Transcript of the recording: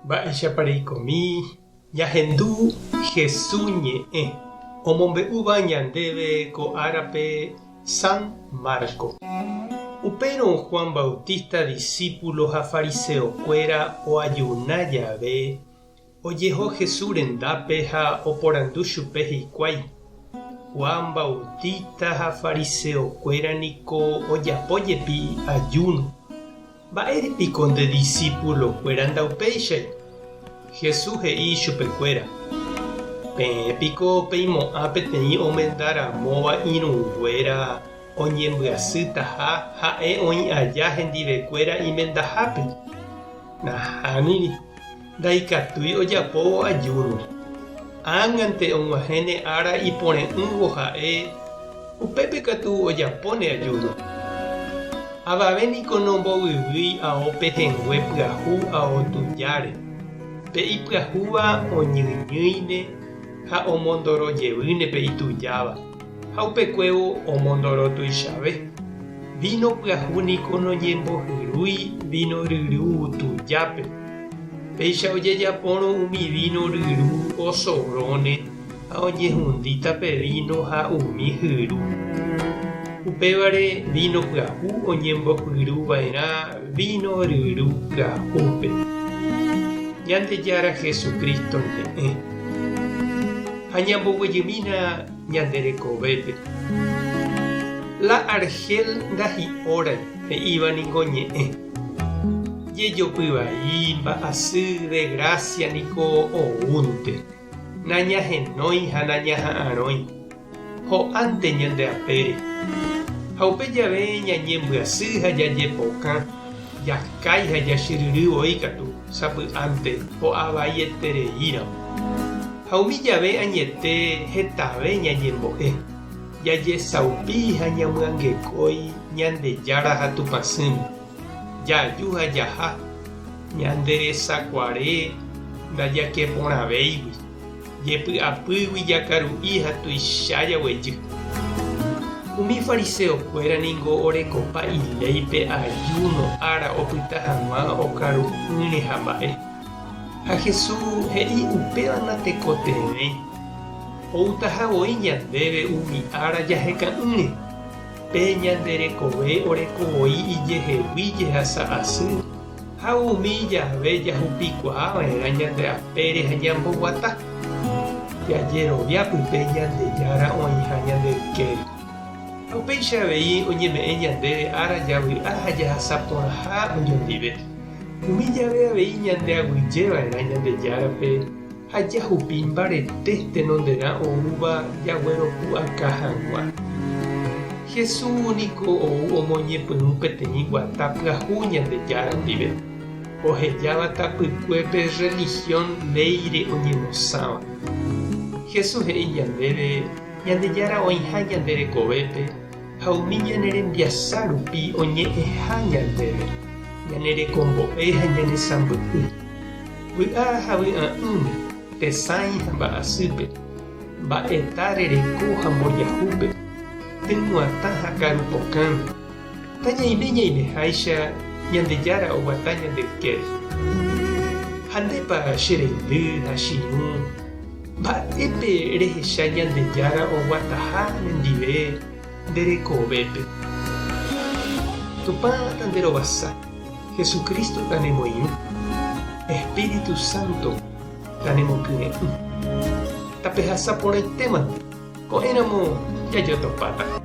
Mba'éichapareikomi jahendu Jesús ñe'ẽ omombe'úva ñandéve ko árape San Marco. Upérõ Juan Bautista discípulo ha fariseokuéra oajuna jave ojeho Jesús rendápe ha oporandu chupe hikuái. Juan Bautista ha fariseokuéra niko ojapójepi ayuno. Mba'érepiko nde discípulokuéra ndaupéichai. Jesús he'i chupekuéra: peẽpiko peimo'ã peteĩ omendaramóva irũnguéra oñembyasýtaha ha'e oĩ aja hendivekuéra imendahápe. Nahániri, ndaikatúi ojapóvo ajúno. Ág̃ante og̃uahẽne ára ipore'ỹvo ha'e upépe katu ojapóne ajúno. Avavéniko nombovyvýi ao pehẽngue pyahu ao tujáre. Pe ipyahúva oñyĩñýine ha omondorojevýne pe itujáva. Ha upekuévo omondoro tuichave. Vino pyahúniko noñembohyrúi vino ryrũ tujápe. Péicha ojejapórõ umi vino ryrũ osoróne ha oñehũndíta pe vino ha umi hyrũ. Upévare vino pyahu oñembohyrũva'erã vino ryrũ pyahúpe. Ñandejára Jesucristo ñe'ẽ ha ñamboguejymína ñanderekovépe. La argel ndahi'órãi he'íva niko ñe'ẽ. Jejopyvai mba'asy de gracia niko oúnte. Nañahenói ha nañaha'ãrõi. Ho'ánte ñande apére. Ha upe jave ñañembyasy ha jajepokã, jakái ha jachyryryvoi katu sapy'ánte ho'avaietereíramo. Ha umi jave añete hetave ñañembo'e, jajesaupi ha ñamyangekói Ñandejára ha Tupãsýme, jaju ha jaha, ñanderesakuare ndajakeporãvéigui, jepy'apýgui jakaru'i ha tuicha jaguejy. Umi fariseokuéra ningo orekopa iléipe ayuno ára opyta hag̃ua okaru'ỹre ha mba'e. Ha Jesús he'i upéva natekotevẽi. Outahavoi ñandéve umi ára jaheka'ỹre. Pe ñanderekove orekovoi ijehegui jehasa asy. Ha umi jave jahupikuaava'erã ñande apére ha ñamboguata. Jajeroviápype Ñandejára oĩha ñande ykére. Upéichavei oñeme'ẽ ñandéve ára javy'a ha jahasa porãha oñondive. Umi jave avei ñande aguyjeva'erã Ñandejárape ha jahupi mbarete tenonderã oúva jagueroku aka hag̃ua. Jesús niko ou omoñepyrũ peteĩ guata pyahu Ñandejára ndive. Ohejáva tapykuépe religión léire oñemosãva. Jesús he'i ñandéve Ñandejára oĩha ñanderekovépe ha umi ñanerembiasa rupi oñe'ẽha ñandéve. Ñanerekombo'e ha ñanesãmby'y. Vy'a ha vy'a'ỹme, tesãi ha mba'asýpe, mba'eta rereko ha mboriahúpe, tyguatã ha karupokãme. Tajaime ñaimeháicha Ñandejára oguata ñande ykére. Ha ndépa cherendy ha chiũ, mba'épe rehecha Ñandejára oguataha nendive nderekovépe. Tupã tanderovasa, Jesucristo tanemoirũ, Espíritu Santo tanemokyre'ỹ. Tapehasaporãitéma ko'ẽramo jajotopáta.